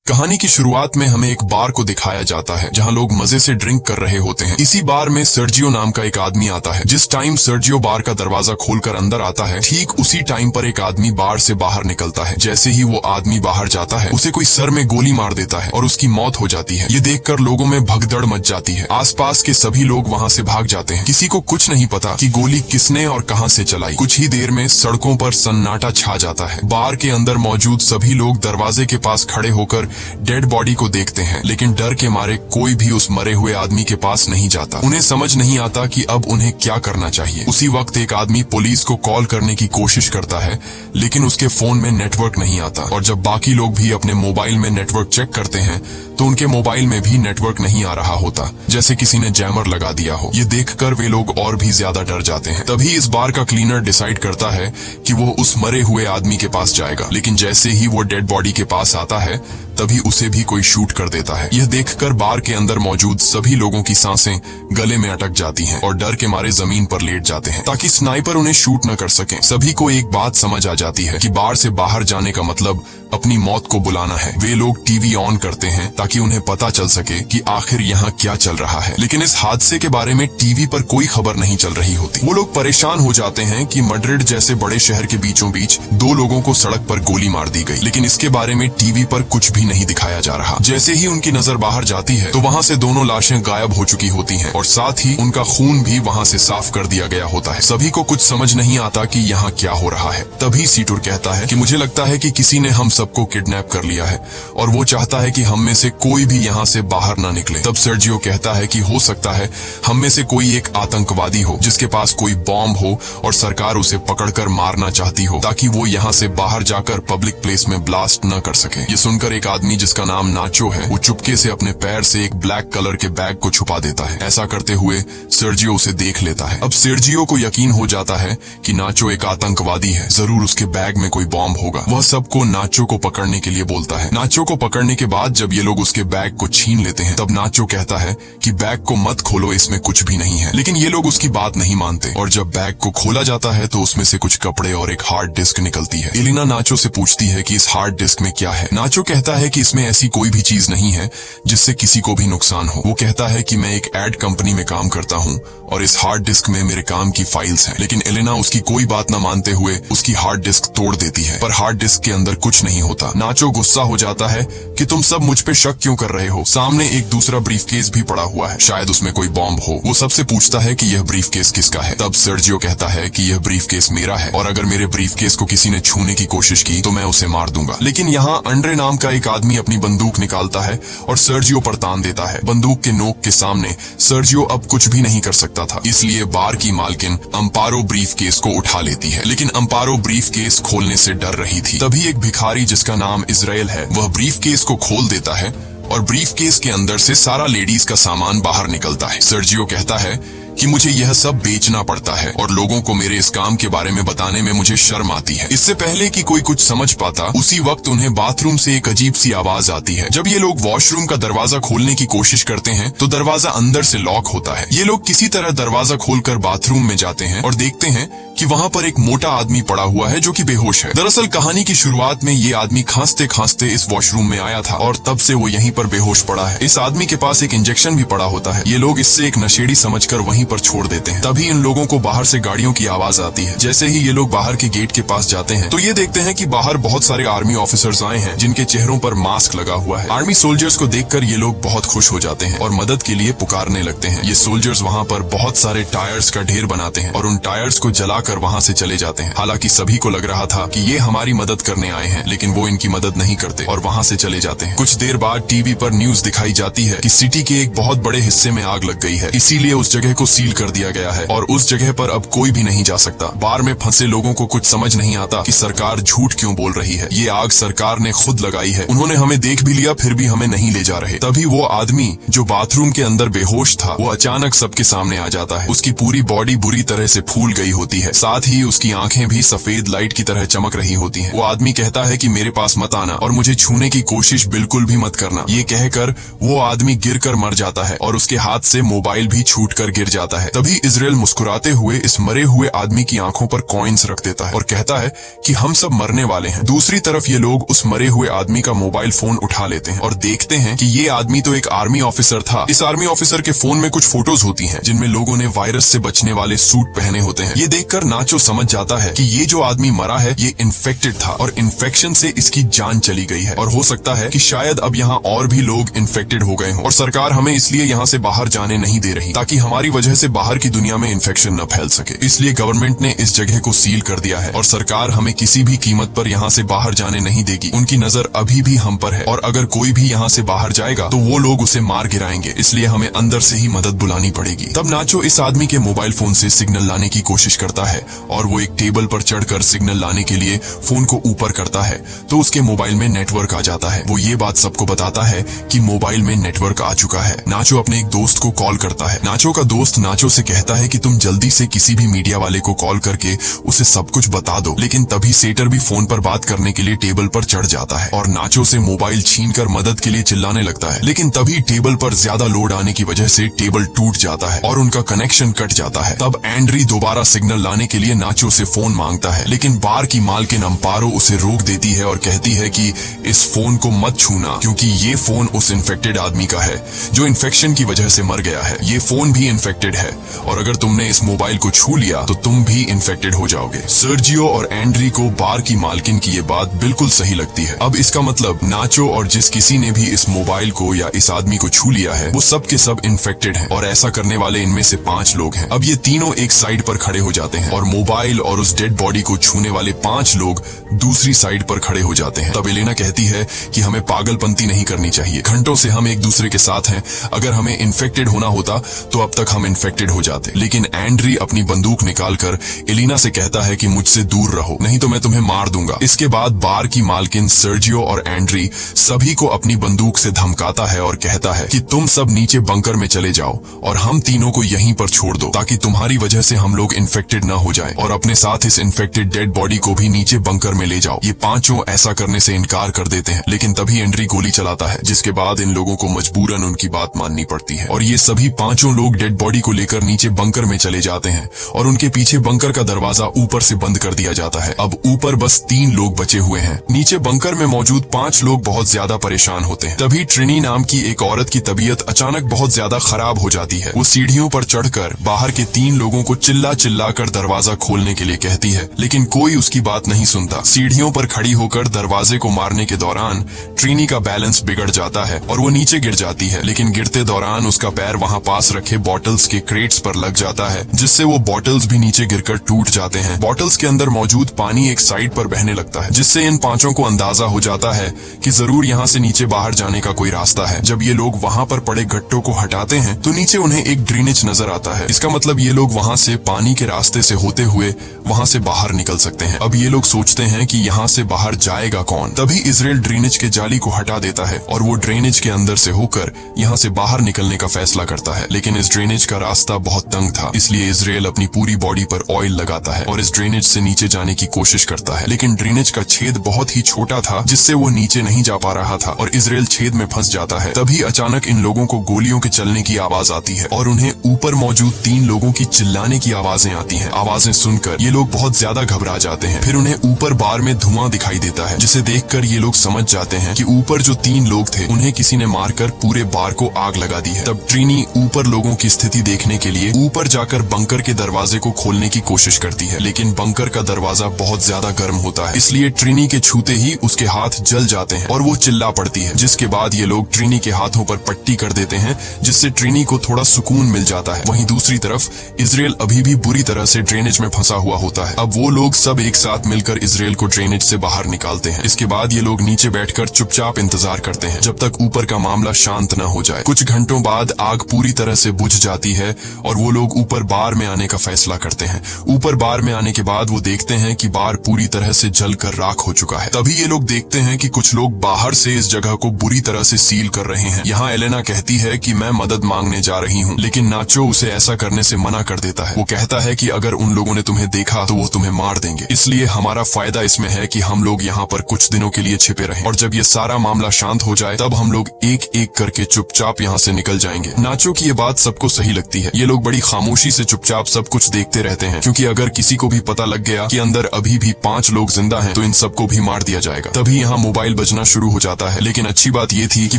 कहानी की शुरुआत में हमें एक बार को दिखाया जाता है जहां लोग मजे से ड्रिंक कर रहे होते हैं। इसी बार में सर्जियो नाम का एक आदमी आता है। जिस टाइम सर्जियो बार का दरवाजा खोलकर अंदर आता है, ठीक उसी टाइम पर एक आदमी बार से बाहर निकलता है। जैसे ही वो आदमी बाहर जाता है, उसे कोई सर में गोली मार देता है और उसकी मौत हो जाती है। ये देखकर लोगों में भगदड़ मच जाती है। आसपास के सभी लोग वहाँ से भाग जाते हैं। किसी को कुछ नहीं पता कि गोली किसने और कहाँ से चलाई। कुछ ही देर में सड़कों पर सन्नाटा छा जाता है। बार के अंदर मौजूद सभी लोग दरवाजे के पास खड़े होकर डेड बॉडी को देखते हैं, लेकिन डर के मारे कोई भी उस मरे हुए आदमी के पास नहीं जाता। उन्हें समझ नहीं आता कि अब उन्हें क्या करना चाहिए। उसी वक्त एक आदमी पुलिस को कॉल करने की कोशिश करता है, लेकिन उसके फोन में नेटवर्क नहीं आता। और जब बाकी लोग भी अपने मोबाइल में नेटवर्क चेक करते हैं, तो उनके मोबाइल में भी नेटवर्क नहीं आ रहा होता, जैसे किसी ने जैमर लगा दिया हो। ये देखकर वे लोग और भी ज्यादा डर जाते हैं। तभी इस बार का क्लीनर डिसाइड करता है कि वो उस मरे हुए आदमी के पास जाएगा, लेकिन जैसे ही वो डेड बॉडी के पास आता है, तभी उसे भी कोई शूट कर देता है। यह देखकर बार के अंदर मौजूद सभी लोगों की सांसें गले में अटक जाती हैं और डर के मारे जमीन पर लेट जाते हैं ताकि स्नाइपर उन्हें शूट न कर सके। सभी को एक बात समझ आ जाती है कि बार से बाहर जाने का मतलब अपनी मौत को बुलाना है। वे लोग टीवी ऑन करते हैं ताकि उन्हें पता चल सके कि आखिर यहाँ क्या चल रहा है, लेकिन इस हादसे के बारे में टीवी पर कोई खबर नहीं चल रही होती। वो लोग परेशान हो जाते हैं कि मैड्रिड जैसे बड़े शहर के बीचों बीच 2 लोगों को सड़क पर गोली मार दी गई, लेकिन इसके बारे में टीवी पर कुछ भी नहीं दिखाया जा रहा। जैसे ही उनकी नजर बाहर जाती है, तो वहाँ से दोनों लाशें गायब हो चुकी होती हैं और साथ ही उनका खून भी वहाँ से साफ कर दिया गया होता है। सभी को कुछ समझ नहीं आता कि यहाँ क्या हो रहा है। तभी सीटुर कहता है कि मुझे लगता है कि किसी ने हम सबको किडनैप कर लिया है और वो चाहता है कि हम में से कोई भी यहाँ से बाहर ना निकले। तब सर्जियो कहता है कि हो सकता है हम में से कोई एक आतंकवादी हो जिसके पास कोई बॉम्ब हो और सरकार उसे पकड़कर मारना चाहती हो ताकि वो यहाँ से बाहर जाकर पब्लिक प्लेस में ब्लास्ट न कर सके। ये सुनकर एक आदमी जिसका नाम नाचो है, वो चुपके से अपने पैर से एक ब्लैक कलर के बैग को छुपा देता है। ऐसा करते हुए सर्जियो उसे देख लेता है। अब सर्जियो को यकीन हो जाता है कि नाचो एक आतंकवादी है, जरूर उसके बैग में कोई बॉम्ब होगा। वह सबको नाचो को पकड़ने के लिए बोलता है। नाचो को पकड़ने के बाद जब ये लोग उसके बैग को छीन लेते हैं, तब नाचो कहता है कि बैग को मत खोलो, इसमें कुछ भी नहीं है। लेकिन ये लोग उसकी बात नहीं मानते और जब बैग को खोला जाता है तो उसमें से कुछ कपड़े और एक हार्ड डिस्क निकलती है। एलिना नाचो से पूछती है कि इस हार्ड डिस्क में क्या है। नाचो कहता है कि इसमें ऐसी कोई भी चीज नहीं है जिससे किसी को भी नुकसान हो। वो कहता है कि मैं एक एड कंपनी में काम करता हूँ और इस हार्ड डिस्क में मेरे काम की फाइल्स हैं। लेकिन एलिना उसकी कोई बात न मानते हुए उसकी हार्ड डिस्क तोड़ देती है, पर हार्ड डिस्क के अंदर कुछ नहीं होता। नाचो गुस्सा हो जाता है कि तुम सब मुझ पे शक क्यों कर रहे हो। सामने एक दूसरा ब्रीफकेस भी पड़ा हुआ है, शायद उसमें कोई बॉम्ब हो। वो सबसे पूछता है कि यह ब्रीफकेस किसका है। तब सर्जियो कहता है कि यह ब्रीफकेस मेरा है और अगर मेरे ब्रीफकेस को किसी ने छूने की कोशिश की तो मैं उसे मार दूंगा। लेकिन यहाँ अंड्रे नाम का एक आदमी अपनी बंदूक निकालता है और सर्जियो पर तान देता है। बंदूक के नोक के सामने सर्जियो अब कुछ भी नहीं कर सकता था, इसलिए बार की मालकिन अम्पारो ब्रीफकेस को उठा लेती है। लेकिन अम्पारो ब्रीफकेस खोलने से डर रही थी। तभी एक भिखारी जिसका नाम इजराइल है, वह ब्रीफकेस को खोल देता है और ब्रीफकेस के अंदर से सारा लेडीज का सामान बाहर निकलता है। सर्जियो कहता है कि मुझे यह सब बेचना पड़ता है और लोगों को मेरे इस काम के बारे में बताने में मुझे शर्म आती है। इससे पहले कि कोई कुछ समझ पाता, उसी वक्त उन्हें बाथरूम से एक अजीब सी आवाज आती है। जब ये लोग वॉशरूम का दरवाजा खोलने की कोशिश करते हैं तो दरवाजा अंदर से लॉक होता है। ये लोग किसी तरह दरवाजा खोलकर बाथरूम में जाते हैं और देखते हैं कि वहाँ पर एक मोटा आदमी पड़ा हुआ है जो कि बेहोश है। दरअसल कहानी की शुरुआत में ये आदमी खांसते खांसते इस वॉशरूम में आया था और तब से वो यहीं पर बेहोश पड़ा है। इस आदमी के पास एक इंजेक्शन भी पड़ा होता है। ये लोग इससे एक नशेड़ी समझकर वहीं पर छोड़ देते हैं। तभी इन लोगों को बाहर से गाड़ियों की आवाज आती है। जैसे ही ये लोग बाहर के गेट के पास जाते हैं तो ये देखते हैं कि बाहर बहुत सारे आर्मी ऑफिसर्स आए हैं जिनके चेहरों पर मास्क लगा हुआ है। आर्मी सोल्जर्स को देखकर ये लोग बहुत खुश हो जाते हैं और मदद के लिए पुकारने लगते हैं। ये सोल्जर्स वहाँ पर बहुत सारे टायर्स का ढेर बनाते हैं और उन टायर्स को जलाकर वहाँ से चले जाते हैं। हालांकि सभी को लग रहा था कि ये हमारी मदद करने आए हैं, लेकिन वो इनकी मदद नहीं करते और वहाँ से चले जाते हैं। कुछ देर बाद टीवी पर न्यूज दिखाई जाती है कि सिटी के एक बहुत बड़े हिस्से में आग लग गई है, इसीलिए उस जगह को सील कर दिया गया है और उस जगह पर अब कोई भी नहीं जा सकता। बार में फंसे लोगों को कुछ समझ नहीं आता कि सरकार झूठ क्यों बोल रही है। ये आग सरकार ने खुद लगाई है, उन्होंने हमें देख भी लिया फिर भी हमें नहीं ले जा रहे। तभी वो आदमी जो बाथरूम के अंदर बेहोश था, वो अचानक सबके सामने आ जाता है। उसकी पूरी बॉडी बुरी तरह से फूल गई होती है, साथ ही उसकी आंखें भी सफेद लाइट की तरह चमक रही होती हैं। वो आदमी कहता है कि मेरे पास मत आना और मुझे छूने की कोशिश बिल्कुल भी मत करना। ये कहकर वो आदमी गिरकर मर जाता है और उसके हाथ से मोबाइल भी छूटकर गिर जाता है। आता है। तभी इजराइल मुस्कुराते हुए इस मरे हुए आदमी की आंखों पर कॉइन्स रख देता है और कहता है कि हम सब मरने वाले हैं। दूसरी तरफ ये लोग उस मरे हुए आदमी का मोबाइल फोन उठा लेते हैं और देखते हैं कि ये आदमी तो एक आर्मी ऑफिसर था। इस आर्मी ऑफिसर के फोन में कुछ फोटोज होती हैं जिनमें लोगों ने वायरस से बचने वाले सूट पहने होते हैं। ये देखकर नाचो समझ जाता है कि ये जो आदमी मरा है ये इन्फेक्टेड था और इन्फेक्शन से इसकी जान चली गई है और हो सकता है कि शायद अब यहाँ और भी लोग इन्फेक्टेड हो गए हों और सरकार हमें इसलिए यहाँ से बाहर जाने नहीं दे रही ताकि हमारी वजह से बाहर की दुनिया में इन्फेक्शन न फैल सके। इसलिए गवर्नमेंट ने इस जगह को सील कर दिया है और सरकार हमें किसी भी कीमत पर यहाँ से बाहर जाने नहीं देगी। उनकी नजर अभी भी हम पर है और अगर कोई भी यहाँ से बाहर जाएगा तो वो लोग उसे मार गिराएंगे, इसलिए हमें अंदर से ही मदद बुलानी पड़ेगी। तब नाचो इस आदमी के मोबाइल फोन से सिग्नल लाने की कोशिश करता है और वो एक टेबल पर चढ़कर सिग्नल लाने के लिए फोन को ऊपर करता है तो उसके मोबाइल में नेटवर्क आ जाता है। वो ये बात सबको बताता है कि मोबाइल में नेटवर्क आ चुका है। नाचो अपने एक दोस्त को कॉल करता है। नाचो का दोस्त नाचो से कहता है कि तुम जल्दी से किसी भी मीडिया वाले को कॉल करके उसे सब कुछ बता दो। लेकिन तभी सेटर भी फोन पर बात करने के लिए टेबल पर चढ़ जाता है और नाचो से मोबाइल छीनकर मदद के लिए चिल्लाने लगता है। लेकिन तभी टेबल पर ज्यादा लोड आने की वजह से टेबल टूट जाता है और उनका कनेक्शन कट जाता है। तब एंड्री दोबारा सिग्नल लाने के लिए नाचो से फोन मांगता है, लेकिन बार की मालकिन अम्पारो उसे रोक देती है और कहती है कि इस फोन को मत छूना क्योंकि ये फोन उस इन्फेक्टेड आदमी का है जो इन्फेक्शन की वजह से मर गया है। ये फोन भी इन्फेक्टेड है और अगर तुमने इस मोबाइल को छू लिया तो तुम भी इन्फेक्टेड हो जाओगे। सर्जियो और एंड्री को बार की मालकिन की ये बात बिल्कुल सही लगती है। अब इसका मतलब नाचो और जिस किसी ने भी इस मोबाइल को या इस आदमी को छू लिया है वो सब के सब इन्फेक्टेड हैं और ऐसा करने वाले इनमें से 5 लोग हैं। अब ये तीनों एक साइड पर खड़े हो जाते हैं और मोबाइल और उस डेड बॉडी को छूने वाले 5 लोग दूसरी साइड पर खड़े हो जाते हैं। तब एलेना कहती है कि हमें पागलपंती नहीं करनी चाहिए। घंटों से हम एक दूसरे के साथ हैं, अगर हमें इन्फेक्टेड होना होता तो अब तक हम इन्फेक्टेड हो जाते। लेकिन एंड्री अपनी बंदूक निकालकर एलेना से कहता है कि मुझसे दूर रहो नहीं तो मैं तुम्हें मार दूंगा। इसके बाद बार की मालकिन सर्जियो और एंड्री सभी को अपनी बंदूक से धमकाता है और कहता है कि तुम सब नीचे बंकर में चले जाओ और हम तीनों को यहीं पर छोड़ दो ताकि तुम्हारी वजह से हम लोग इन्फेक्टेड न हो जाएं और अपने साथ इस इन्फेक्टेड डेड बॉडी को भी नीचे बंकर में ले जाओ। ये पांचों ऐसा करने से इनकार कर देते हैं, लेकिन तभी एंड्री गोली चलाता है जिसके बाद इन लोगों को मजबूरन उनकी बात माननी पड़ती है और ये सभी पांचों लोग डेड बॉडी को लेकर नीचे बंकर में चले जाते हैं और उनके पीछे बंकर का दरवाजा ऊपर से बंद कर दिया जाता है। अब ऊपर बस 3 लोग बचे हुए हैं। नीचे बंकर में मौजूद 5 लोग बहुत ज्यादा परेशान होते हैं। तभी ट्रिनी नाम की एक औरत की तबीयत अचानक बहुत ज्यादा खराब हो जाती है। वो सीढ़ियों पर चढ़कर बाहर के 3 लोगों को चिल्ला चिल्ला कर दरवाजा खोलने के लिए कहती है, लेकिन कोई उसकी बात नहीं सुनता। सीढ़ियों पर खड़ी होकर दरवाजे को मारने के दौरान ट्रिनी का बैलेंस बिगड़ जाता है और वो नीचे गिर जाती है, लेकिन गिरते दौरान उसका पैर वहाँ पास रखे बॉटल्स के क्रेट्स पर लग जाता है जिससे वो बॉटल्स भी नीचे गिरकर टूट जाते हैं। बॉटल्स के अंदर मौजूद पानी एक साइड पर बहने लगता है जिससे इन 5 को अंदाजा हो जाता है कि जरूर यहाँ से नीचे बाहर जाने का कोई रास्ता है। जब ये लोग वहाँ पर पड़े गट्टों को हटाते हैं तो नीचे उन्हें एक ड्रेनेज नजर आता है। इसका मतलब ये लोग वहाँ से पानी के रास्ते से होते हुए वहाँ से बाहर निकल सकते हैं। अब ये लोग सोचते हैं कि यहाँ से बाहर जाएगा कौन। तभी इजराइल ड्रेनेज के जाली को हटा देता है और वो ड्रेनेज के अंदर से होकर यहाँ से बाहर निकलने का फैसला करता है, लेकिन इस ड्रेनेज का रास्ता बहुत तंग था, इसलिए इजराइल अपनी पूरी बॉडी पर ऑयल लगाता है और इस ड्रेनेज से नीचे जाने की कोशिश करता है, लेकिन ड्रेनेज का छेद बहुत ही छोटा था जिससे वो नीचे नहीं जा पा रहा था और इजराइल छेद में फंस जाता है। तभी अचानक इन लोगों को गोलियों के चलने की आवाज आती है और उन्हें ऊपर मौजूद 3 लोगों की चिल्लाने की आवाजें आती हैं। आवाजें सुनकर ये लोग बहुत ज्यादा घबरा जाते हैं। फिर उन्हें ऊपर बार में धुआं दिखाई देता है जिसे देखकर ये लोग समझ जाते हैं कि ऊपर जो 3 लोग थे उन्हें किसी ने मारकर पूरे बार को आग लगा दी है। तब ट्रिनी ऊपर लोगों की स्थिति देखने के लिए ऊपर जाकर बंकर के दरवाजे को खोलने की कोशिश करती है, लेकिन बंकर का दरवाजा बहुत ज्यादा गर्म होता है, इसलिए ट्रिनी के छूते ही उसके हाथ जल जाते हैं और वो चिल्ला पड़ती है, जिसके बाद ये लोग ट्रिनी के हाथों पर पट्टी कर देते हैं जिससे ट्रिनी को थोड़ा सुकून मिल जाता है। वहीं दूसरी तरफ इजराइल अभी भी बुरी तरह से ड्रेनेज में फंसा हुआ होता है। अब वो लोग सब एक साथ मिलकर इजराइल को ड्रेनेज से बाहर निकालते हैं। इसके बाद ये लोग नीचे बैठकर चुपचाप इंतजार करते हैं जब तक ऊपर का मामला शांत न हो जाए। कुछ घंटों बाद आग पूरी तरह से बुझ जाती है और वो लोग ऊपर बार में आने का फैसला करते हैं। ऊपर बार में आने के बाद वो देखते हैं कि बार पूरी तरह से जलकर राख हो चुका है। तभी ये लोग देखते हैं कि कुछ लोग बाहर से इस जगह को बुरी तरह से सील कर रहे हैं। यहाँ एलेना कहती है कि मैं मदद मांगने जा रही हूँ, लेकिन नाचो उसे ऐसा करने से मना कर देता है। वो कहता है कि अगर उन लोगों ने तुम्हें देखा तो वो तुम्हें मार देंगे, इसलिए हमारा फायदा इसमें है कि हम लोग यहाँ पर कुछ दिनों के लिए छिपे रहें और जब ये सारा मामला शांत हो जाए तब हम लोग एक एक करके चुपचाप यहाँ से निकल जाएंगे। नाचो की ये बात सबको सही लगती जाती है। ये लोग बड़ी खामोशी से चुपचाप सब कुछ देखते रहते हैं, क्योंकि अगर किसी को भी पता लग गया कि अंदर अभी भी 5 लोग जिंदा हैं, तो इन सबको भी मार दिया जाएगा। तभी यहाँ मोबाइल बजना शुरू हो जाता है। लेकिन अच्छी बात ये थी कि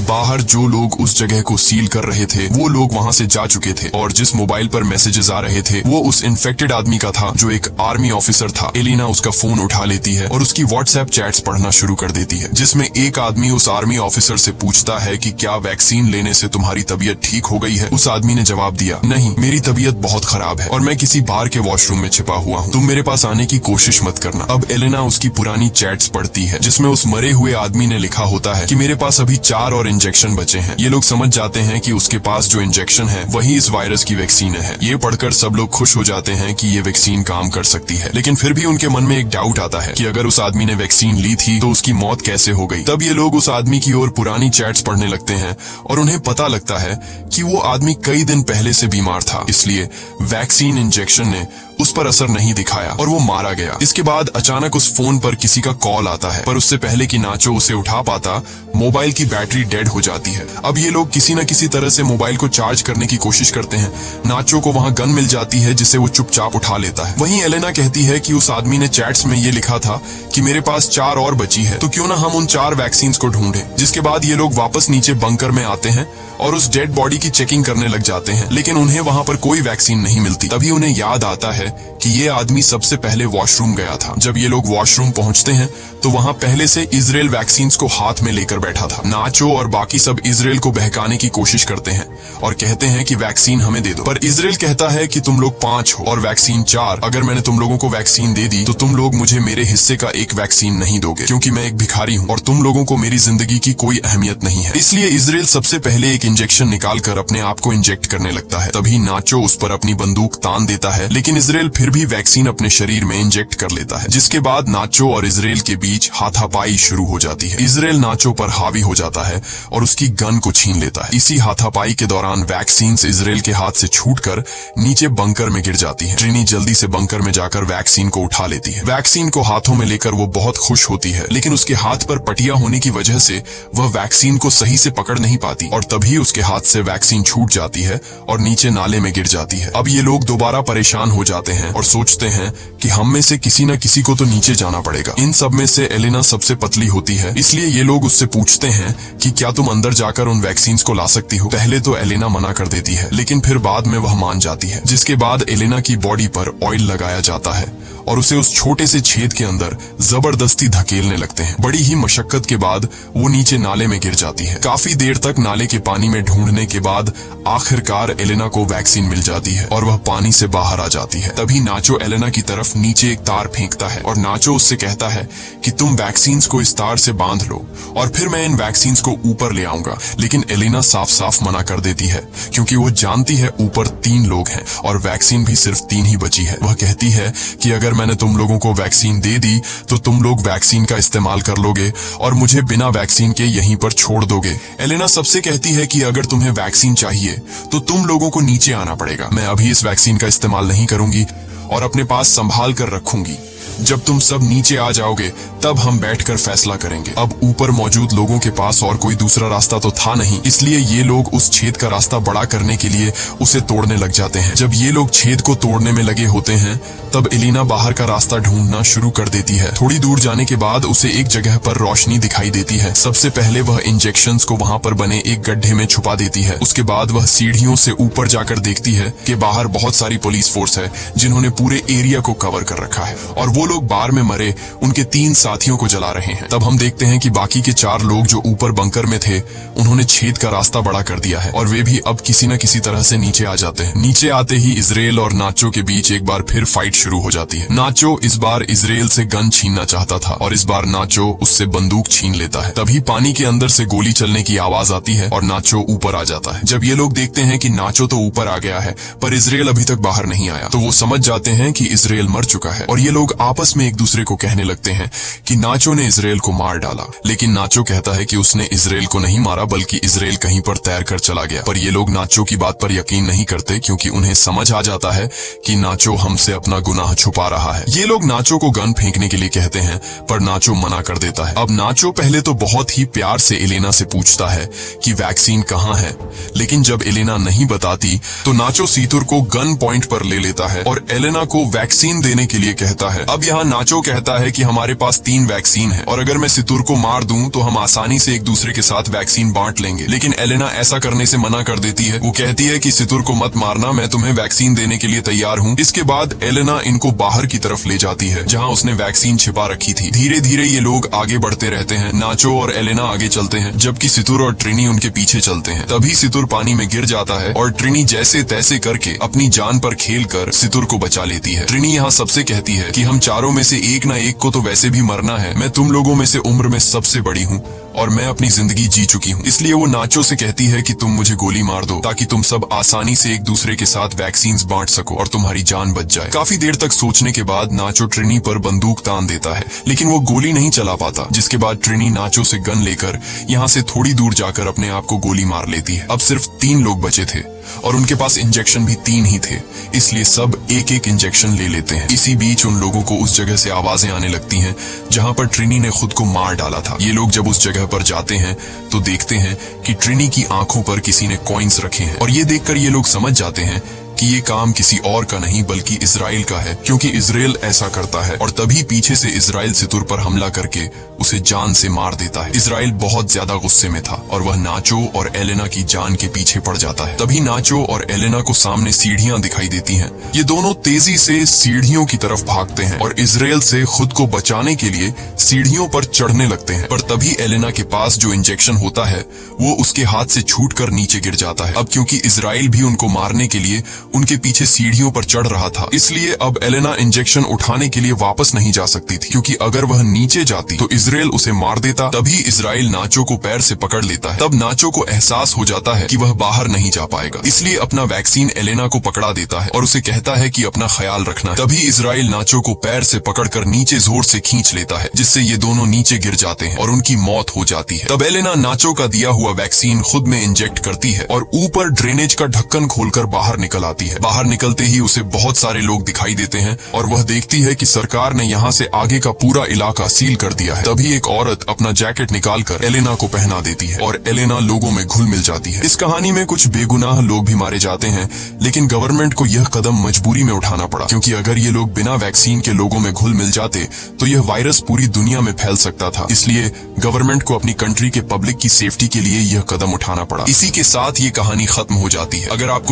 बाहर जो लोग उस जगह को सील कर रहे थे वो लोग वहाँ से जा चुके थे, और जिस मोबाइल पर मैसेजेस आ रहे थे वो उस इन्फेक्टेड आदमी का था जो एक आर्मी ऑफिसर था। एलिना उसका फोन उठा लेती है और उसकी व्हाट्सएप चैट्स पढ़ना शुरू कर देती है, जिसमें एक आदमी उस आर्मी ऑफिसर से पूछता है कि क्या वैक्सीन लेने से तुम्हारी तबीयत ठीक हो गई है। उस आदमी ने जवाब दिया, नहीं, मेरी तबीयत बहुत खराब है और मैं किसी बार के वॉशरूम में छिपा हुआ हूँ, तुम मेरे पास आने की कोशिश मत करना। अब एलिना उसकी पुरानी चैट्स पढ़ती है, जिसमें उस मरे हुए आदमी ने लिखा होता है कि मेरे पास अभी 4 और इंजेक्शन बचे हैं। ये लोग समझ जाते हैं कि उसके पास जो इंजेक्शन है वही इस वायरस की वैक्सीन है। ये पढ़कर सब लोग खुश हो जाते हैं कि ये वैक्सीन काम कर सकती है, लेकिन फिर भी उनके मन में एक डाउट आता है कि अगर उस आदमी ने वैक्सीन ली थी तो उसकी मौत कैसे हो गई। तब ये लोग उस आदमी की ओर पुरानी चैट्स पढ़ने लगते हैं और उन्हें पता लगता है कि वो आदमी कई दिन पहले से बीमार था, इसलिए वैक्सीन इंजेक्शन ने उस पर असर नहीं दिखाया और वो मारा गया। इसके बाद अचानक उस फोन पर किसी का कॉल आता है, पर उससे पहले कि नाचो उसे उठा पाता, मोबाइल की बैटरी डेड हो जाती है। अब ये लोग किसी न किसी तरह से मोबाइल को चार्ज करने की कोशिश करते हैं। नाचो को वहाँ गन मिल जाती है जिसे वो चुपचाप उठा लेता है। वहीं एलेना कहती है कि उस आदमी ने चैट्स में ये लिखा था कि मेरे पास 4 और बची है, तो क्यों ना हम उन 4 वैक्सीन को ढूंढें। जिसके बाद ये लोग वापस नीचे बंकर में आते हैं और उस डेड बॉडी की चेकिंग करने लग जाते हैं, लेकिन उन्हें वहाँ पर कोई वैक्सीन नहीं मिलती। तभी उन्हें याद आता है कि ये आदमी सबसे पहले वॉशरूम गया था। जब ये लोग वॉशरूम पहुंचते हैं तो वहाँ पहले से इजराइल वैक्सीन को हाथ में लेकर बैठा था। नाचो और बाकी सब इजराइल को बहकाने की कोशिश करते हैं और कहते हैं कि वैक्सीन हमें दे दो, पर इजराइल कहता है कि तुम लोग 5 हो और वैक्सीन 4। अगर मैंने तुम लोगों को वैक्सीन दे दी तो तुम लोग मुझे मेरे हिस्से का एक वैक्सीन नहीं दोगे, क्योंकि मैं एक भिखारी हूँ और तुम लोगों को मेरी जिंदगी की कोई अहमियत नहीं है। इसलिए इजराइल सबसे पहले एक इंजेक्शन निकालकर अपने आप को इंजेक्ट करने लगता है। तभी नाचो उस पर अपनी बंदूक तान देता है, लेकिन इजराइल फिर भी वैक्सीन अपने शरीर में इंजेक्ट कर लेता है। जिसके बाद नाचो और इजराइल के बीच हाथापाई शुरू हो जाती है। इजराइल नाचो पर हावी हो जाता है और उसकी गन को छीन लेता है। इसी हाथापाई के दौरान वैक्सीन इजराइल के हाथ से छूटकर नीचे बंकर में गिर जाती है। ट्रिनी जल्दी से बंकर में जाकर वैक्सीन को उठा लेती है। वैक्सीन को हाथों में लेकर वो बहुत खुश होती है, लेकिन उसके हाथ पर पटिया होने की वजह से वह वैक्सीन को सही से पकड़ नहीं पाती और तभी उसके हाथ से वैक्सीन छूट जाती है और नीचे नाले में गिर जाती है। अब ये लोग दोबारा परेशान हो जाते हैं और सोचते हैं कि हम में से किसी न किसी को तो नीचे जाना पड़ेगा। इन सब में से एलेना सबसे पतली होती है, इसलिए ये लोग उससे पूछते हैं कि क्या तुम अंदर जाकर उन वैक्सीन को ला सकती हो। पहले तो एलेना मना कर देती है, लेकिन फिर बाद में वह मान जाती है। जिसके बाद एलेना की बॉडी पर ऑयल लगाया जाता है और उसे उस छोटे से छेद के अंदर जबरदस्ती धकेलने लगते हैं। बड़ी ही मशक्कत के बाद वो नीचे नाले में गिर जाती है। काफी देर तक नाले के पानी में ढूंढने के बाद आखिरकार एलेना को वैक्सीन मिल जाती है और वह पानी से बाहर आ जाती है। तभी नाचो एलेना की तरफ नीचे एक तार फेंकता है और नाचो उससे कहता है कि तुम वैक्सीन को इस तार से बांध लो और फिर मैं इन वैक्सीन को ऊपर ले आऊंगा। लेकिन एलेना साफ साफ मना कर देती है, क्योंकि वो जानती है ऊपर 3 लोग हैं और वैक्सीन भी सिर्फ 3 ही बची है। वह कहती है कि अगर मैंने तुम लोगों को वैक्सीन दे दी तो तुम लोग वैक्सीन का इस्तेमाल कर लोगे और मुझे बिना वैक्सीन के यहीं पर छोड़ दोगे। एलेना सबसे कहती है कि अगर तुम्हें वैक्सीन चाहिए तो तुम लोगों को नीचे आना पड़ेगा। मैं अभी इस वैक्सीन का इस्तेमाल नहीं करूंगी और अपने पास संभाल कर रखूंगी। जब तुम सब नीचे आ जाओगे तब हम बैठकर फैसला करेंगे। अब ऊपर मौजूद लोगों के पास और कोई दूसरा रास्ता तो था नहीं, इसलिए ये लोग उस छेद का रास्ता बड़ा करने के लिए उसे तोड़ने लग जाते हैं। जब ये लोग छेद को तोड़ने में लगे होते हैं तब एलिना बाहर का रास्ता ढूंढना शुरू कर देती है। थोड़ी दूर जाने के बाद उसे एक जगह पर रोशनी दिखाई देती है। सबसे पहले वह इंजेक्शंस को वहां पर बने एक गड्ढे में छुपा देती है। उसके बाद वह सीढ़ियों से ऊपर जाकर देखती है कि बाहर बहुत सारी पुलिस फोर्स है जिन्होंने पूरे एरिया को कवर कर रखा है और वो लोग बार में मरे उनके 3 साथियों को जला रहे हैं। तब हम देखते हैं कि बाकी के 4 लोग जो ऊपर बंकर में थे उन्होंने छेद का रास्ता बड़ा कर दिया है और वे भी अब किसी न किसी तरह से नीचे आ जाते हैं। नीचे आते ही इजराइल और नाचो के बीच एक बार फिर फाइट शुरू हो जाती है। नाचो इस बार इजराइल से गन छीनना चाहता था और इस बार नाचो उससे बंदूक छीन लेता है। तभी पानी के अंदर से गोली चलने की आवाज आती है और नाचो ऊपर आ जाता है। जब ये लोग देखते हैं कि नाचो तो ऊपर आ गया है पर इजराइल अभी तक बाहर नहीं आया तो वो समझ जाते हैं कि इजराइल मर चुका है और ये लोग आपस में एक दूसरे को कहने लगते हैं कि नाचो ने इजराइल को मार डाला। लेकिन नाचो कहता है कि उसने इजराइल को नहीं मारा बल्कि इजराइल कहीं पर तैर कर चला गया। पर ये लोग नाचो की बात पर यकीन नहीं करते क्योंकि उन्हें समझ आ जाता है कि नाचो हमसे अपना गुनाह छुपा रहा है। ये लोग नाचो को गन फेंकने के लिए कहते हैं पर नाचो मना कर देता है। अब नाचो पहले तो बहुत ही प्यार से एलेना से पूछता है कि वैक्सीन कहाँ है, लेकिन जब एलेना नहीं बताती तो नाचो सीतुर को गन पॉइंट पर ले लेता है और एलेना को वैक्सीन देने के लिए कहता है। अब यहाँ नाचो कहता है कि हमारे पास 3 वैक्सीन है और अगर मैं सितुर को मार दूं तो हम आसानी से एक दूसरे के साथ वैक्सीन बांट लेंगे। लेकिन एलेना ऐसा करने से मना कर देती है। वो कहती है कि सितुर को मत मारना, मैं तुम्हें वैक्सीन देने के लिए तैयार हूँ। इसके बाद एलेना इनको बाहर की तरफ ले जाती है जहाँ उसने वैक्सीन छिपा रखी थी। धीरे धीरे ये लोग आगे बढ़ते रहते हैं। नाचो और एलेना आगे चलते हैं जबकि सितुर और ट्रिनी उनके पीछे चलते हैं। तभी सितुर पानी में गिर जाता है और ट्रिनी जैसे तैसे करके अपनी जान पर खेलकर सितुर को बचा लेती है। ट्रिनी यहाँ सबसे कहती है कि हम चारों में से एक ना एक को तो वैसे भी मरना है। मैं तुम लोगों में से उम्र में सबसे बड़ी हूँ और मैं अपनी जिंदगी जी चुकी हूँ, इसलिए वो नाचो से कहती है कि तुम मुझे गोली मार दो ताकि तुम सब आसानी से एक दूसरे के साथ वैक्सीन बांट सको और तुम्हारी जान बच जाए। काफी देर तक सोचने के बाद नाचो ट्रिनी पर बंदूक तान देता है लेकिन वो गोली नहीं चला पाता, जिसके बाद ट्रिनी नाचो से गन लेकर यहाँ से थोड़ी दूर जाकर अपने आप को गोली मार लेती है। अब सिर्फ 3 लोग बचे थे और उनके पास इंजेक्शन भी 3 ही थे, इसलिए सब एक एक इंजेक्शन ले लेते हैं। इसी बीच उन लोगों को उस जगह से आवाजें आने लगती हैं जहां पर ट्रिनी ने खुद को मार डाला था। ये लोग जब उस जगह पर जाते हैं तो देखते हैं कि ट्रिनी की आंखों पर किसी ने कॉइन्स रखे हैं और ये देखकर ये लोग समझ जाते हैं कि ये काम किसी और का नहीं बल्कि इजराइल का है, क्योंकि इजराइल ऐसा करता है। और तभी पीछे से इजराइल सितुर पर हमला करके उसे जान से मार देता है। इजराइल बहुत ज्यादा गुस्से में था और वह नाचो और एलेना की जान के पीछे पड़ जाता है। तभी नाचो और एलेना को सामने सीढ़ियां दिखाई देती हैं। ये दोनों तेजी से सीढ़ियों की तरफ भागते हैं और इजराइल से खुद को बचाने के लिए सीढ़ियों पर चढ़ने लगते हैं। पर तभी एलेना के पास जो इंजेक्शन होता है वो उसके हाथ से छूटकर नीचे गिर जाता है। अब क्योंकि इजराइल भी उनको मारने के लिए उनके पीछे सीढ़ियों पर चढ़ रहा था, इसलिए अब एलेना इंजेक्शन उठाने के लिए वापस नहीं जा सकती थी, क्योंकि अगर वह नीचे जाती तो इजराइल उसे मार देता। तभी इजराइल नाचो को पैर से पकड़ लेता है। तब नाचो को एहसास हो जाता है कि वह बाहर नहीं जा पाएगा, इसलिए अपना वैक्सीन एलेना को पकड़ा देता है और उसे कहता है कि अपना ख्याल रखना। तभी इजराइल नाचो को पैर से पकड़कर नीचे जोर से खींच लेता है, जिससे ये दोनों नीचे गिर जाते हैं और उनकी मौत हो जाती है। तब एलेना नाचो का दिया हुआ वैक्सीन खुद में इंजेक्ट करती है और ऊपर ड्रेनेज का ढक्कन खोलकर बाहर निकल आती है। बाहर निकलते ही उसे बहुत सारे लोग दिखाई देते हैं और वह देखती है कि सरकार ने यहाँ से आगे का पूरा इलाका सील कर दिया है। तभी एक औरत अपना जैकेट निकालकर एलेना को पहना देती है और एलेना लोगों में घुल मिल जाती है। इस कहानी में कुछ बेगुनाह लोग भी मारे जाते हैं, लेकिन गवर्नमेंट को यह कदम मजबूरी में उठाना पड़ा, क्योंकि अगर ये लोग बिना वैक्सीन के लोगों में घुल मिल जाते तो यह वायरस पूरी दुनिया में फैल सकता था। इसलिए गवर्नमेंट को अपनी कंट्री के पब्लिक की सेफ्टी के लिए यह कदम उठाना पड़ा। इसी के साथ ये कहानी खत्म हो जाती है। अगर आपको